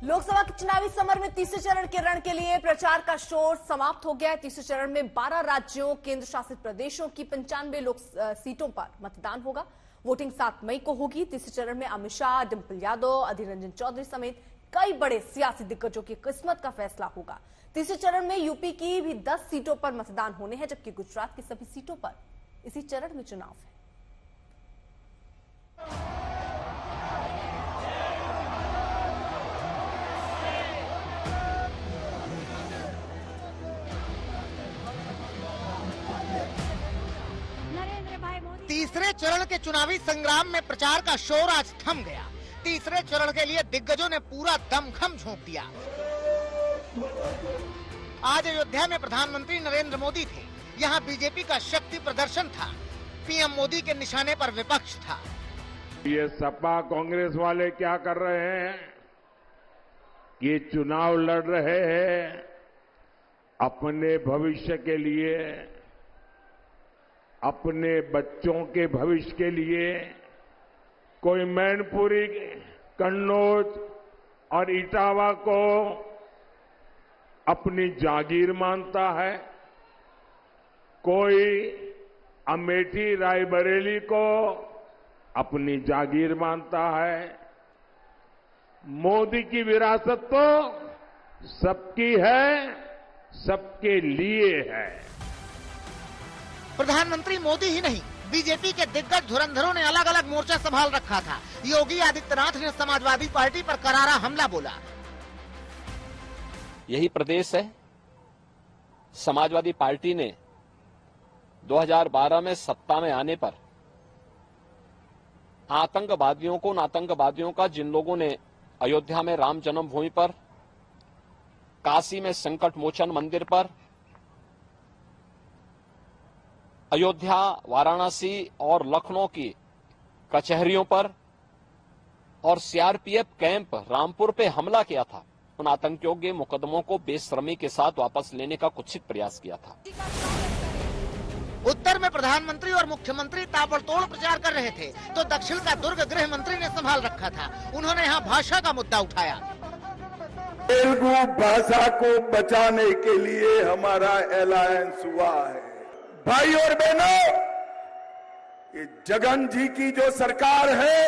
लोकसभा के चुनावी समर में तीसरे चरण के रण के लिए प्रचार का शोर समाप्त हो गया है। तीसरे चरण में 12 राज्यों केंद्र शासित प्रदेशों की 95 सीटों पर मतदान होगा। वोटिंग 7 मई को होगी। तीसरे चरण में अमित शाह, डिंपल यादव, अधीर रंजन चौधरी समेत कई बड़े सियासी दिग्गजों की किस्मत का फैसला होगा। तीसरे चरण में यूपी की भी 10 सीटों पर मतदान होने हैं, जबकि गुजरात की सभी सीटों पर इसी चरण में चुनाव है। तीसरे चरण के चुनावी संग्राम में प्रचार का शोर आज थम गया। तीसरे चरण के लिए दिग्गजों ने पूरा दमखम झोंक दिया। आज अयोध्या में प्रधानमंत्री नरेंद्र मोदी थे। यहाँ बीजेपी का शक्ति प्रदर्शन था। पीएम मोदी के निशाने पर विपक्ष था। ये सपा कांग्रेस वाले क्या कर रहे हैं? ये चुनाव लड़ रहे हैं अपने भविष्य के लिए, अपने बच्चों के भविष्य के लिए। कोई मैनपुरी, कन्नौज और इटावा को अपनी जागीर मानता है, कोई अमेठी रायबरेली को अपनी जागीर मानता है। मोदी की विरासत तो सबकी है, सबके लिए है। प्रधानमंत्री मोदी ही नहीं, बीजेपी के दिग्गज धुरंधरों ने अलग अलग मोर्चा संभाल रखा था। योगी आदित्यनाथ ने समाजवादी पार्टी पर करारा हमला बोला। यही प्रदेश है। समाजवादी पार्टी ने 2012 में सत्ता में आने पर आतंकवादियों का जिन लोगों ने अयोध्या में राम जन्मभूमि पर, काशी में संकट मोचन मंदिर पर, अयोध्या, वाराणसी और लखनऊ की कचहरियों पर और सीआरपीएफ कैंप रामपुर पे हमला किया था, उन आतंकियों के मुकदमों को बेशर्मी के साथ वापस लेने का कुत्सित प्रयास किया था। उत्तर में प्रधानमंत्री और मुख्यमंत्री ताबड़तोड़ प्रचार कर रहे थे, तो दक्षिण का दुर्ग गृह मंत्री ने संभाल रखा था। उन्होंने यहाँ भाषा का मुद्दा उठाया। तेलुगु भाषा को बचाने के लिए हमारा अलायंस हुआ है। भाई और बहनों, ये जगन जी की जो सरकार है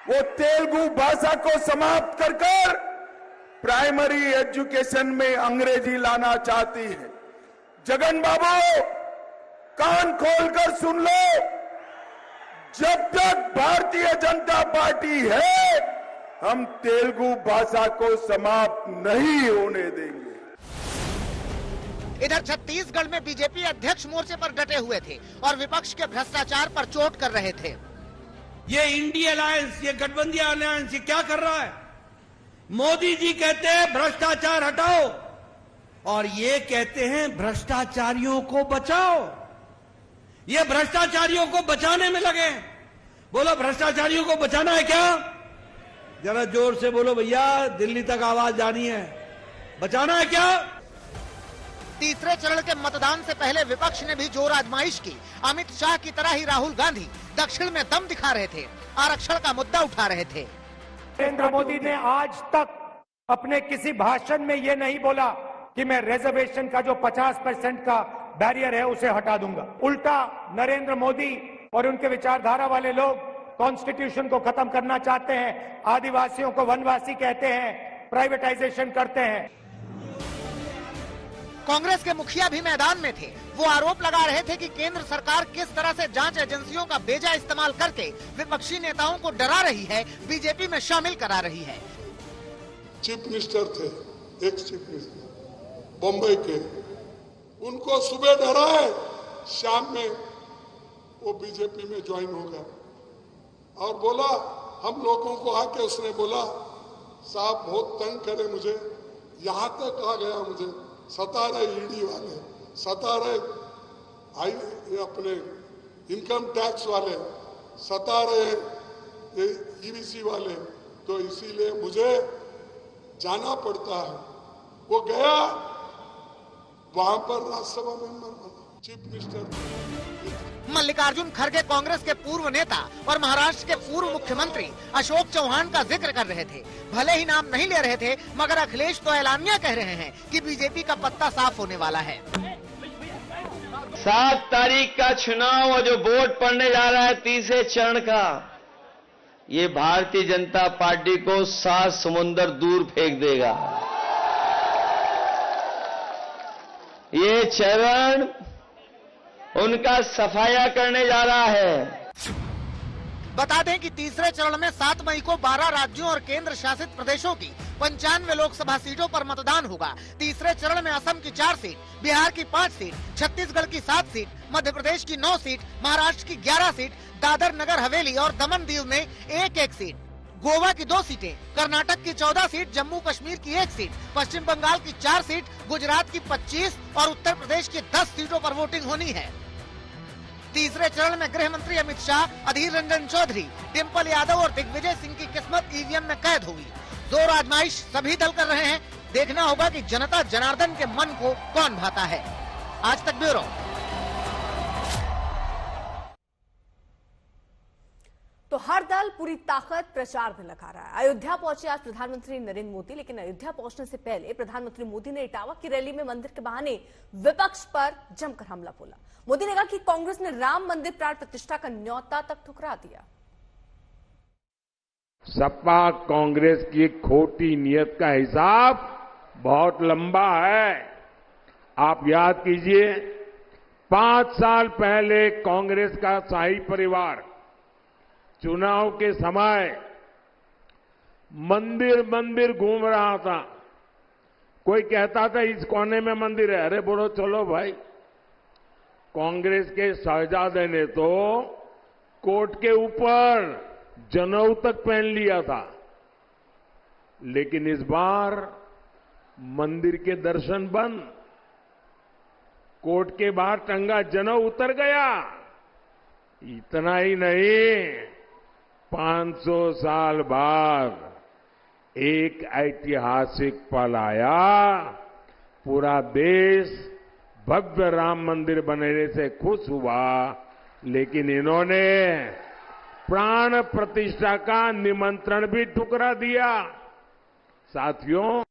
वो तेलुगु भाषा को समाप्त कर प्राइमरी एजुकेशन में अंग्रेजी लाना चाहती है। जगन बाबू, कान खोलकर सुन लो, जब तक भारतीय जनता पार्टी है हम तेलुगु भाषा को समाप्त नहीं होने देंगे। इधर छत्तीसगढ़ में बीजेपी अध्यक्ष मोर्चे पर डटे हुए थे और विपक्ष के भ्रष्टाचार पर चोट कर रहे थे। ये इंडिया अलायंस, ये गठबंधन अलायंस, ये क्या कर रहा है? मोदी जी कहते हैं भ्रष्टाचार हटाओ और ये कहते हैं भ्रष्टाचारियों को बचाओ। ये भ्रष्टाचारियों को बचाने में लगे। बोलो, भ्रष्टाचारियों को बचाना है क्या? जरा जोर से बोलो भैया, दिल्ली तक आवाज जानी है। बचाना है क्या? तीसरे चरण के मतदान से पहले विपक्ष ने भी जोर आजमाइश की। अमित शाह की तरह ही राहुल गांधी दक्षिण में दम दिखा रहे थे, आरक्षण का मुद्दा उठा रहे थे। नरेंद्र मोदी ने आज तक अपने किसी भाषण में ये नहीं बोला कि मैं रिजर्वेशन का जो 50% का बैरियर है उसे हटा दूंगा। उल्टा नरेंद्र मोदी और उनके विचारधारा वाले लोग कॉन्स्टिट्यूशन को खत्म करना चाहते हैं, आदिवासियों को वनवासी कहते हैं, प्राइवेटाइजेशन करते हैं। कांग्रेस के मुखिया भी मैदान में थे। वो आरोप लगा रहे थे कि केंद्र सरकार किस तरह से जांच एजेंसियों का बेजा इस्तेमाल करके विपक्षी नेताओं को डरा रही है, बीजेपी में शामिल करा रही है। चीफ मिनिस्टर थे, एक्स चीफ मिनिस्टर बम्बई के, उनको सुबह डराए, शाम में वो बीजेपी में ज्वाइन हो गया और बोला, हम लोगों को आके उसने बोला, साहब बहुत तंग करे मुझे, यहाँ तक आ गया, मुझे सता रहे ईडी वाले, सता रहे अपने इनकम टैक्स वाले, सता रहे ईवीसी वाले, तो इसीलिए मुझे जाना पड़ता है। वो गया, वहां पर राज्यसभा मेंबर बना, चीफ मिनिस्टर। मल्लिकार्जुन खड़गे कांग्रेस के पूर्व नेता और महाराष्ट्र के पूर्व मुख्यमंत्री अशोक चौहान का जिक्र कर रहे थे। भले ही नाम नहीं ले रहे थे, मगर अखिलेश तो ऐलानिया कह रहे हैं कि बीजेपी का पत्ता साफ होने वाला है। 7 तारीख का चुनाव और जो वोट पड़ने जा रहा है तीसरे चरण का, ये भारतीय जनता पार्टी को 7 समुंदर दूर फेंक देगा। ये चरण उनका सफाया करने जा रहा है। बता दें कि तीसरे चरण में 7 मई को 12 राज्यों और केंद्र शासित प्रदेशों की 95 लोकसभा सीटों पर मतदान होगा। तीसरे चरण में असम की 4 सीट, बिहार की 5 सीट, छत्तीसगढ़ की 7 सीट, मध्य प्रदेश की 9 सीट, महाराष्ट्र की 11 सीट, दादर नगर हवेली और दमन दीव में 1-1 सीट, गोवा की 2 सीटें, कर्नाटक की 14 सीट, जम्मू कश्मीर की 1 सीट, पश्चिम बंगाल की 4 सीट, गुजरात की 25 और उत्तर प्रदेश की 10 सीटों पर वोटिंग होनी है। तीसरे चरण में गृह मंत्री अमित शाह, अधीर रंजन चौधरी, डिम्पल यादव और दिग्विजय सिंह की किस्मत ईवीएम में कैद होगी। 2 आजमाइश सभी दल कर रहे हैं। देखना होगा कि जनता जनार्दन के मन को कौन भाता है। आज तक ब्यूरो। तो हर दल पूरी ताकत प्रचार में लगा रहा है। अयोध्या पहुंचे आज प्रधानमंत्री नरेंद्र मोदी, लेकिन अयोध्या पहुंचने से पहले प्रधानमंत्री मोदी ने इटावा की रैली में मंदिर के बहाने विपक्ष पर जमकर हमला बोला। मोदी ने कहा कि कांग्रेस ने राम मंदिर प्राण प्रतिष्ठा का न्योता तक ठुकरा दिया। सपा कांग्रेस की खोटी नीयत का हिसाब बहुत लंबा है। आप याद कीजिए, 5 साल पहले कांग्रेस का शाही परिवार चुनाव के समय मंदिर मंदिर घूम रहा था। कोई कहता था इस कोने में मंदिर है, अरे बोलो चलो भाई। कांग्रेस के शहजादे ने तो कोट के ऊपर जनेऊ तक पहन लिया था, लेकिन इस बार मंदिर के दर्शन बंद। कोट के बाहर टंगा जनेऊ उतर गया। इतना ही नहीं, 500 साल बाद एक ऐतिहासिक पल आया। पूरा देश भव्य राम मंदिर बनने से खुश हुआ, लेकिन इन्होंने प्राण प्रतिष्ठा का निमंत्रण भी ठुकरा दिया। साथियों,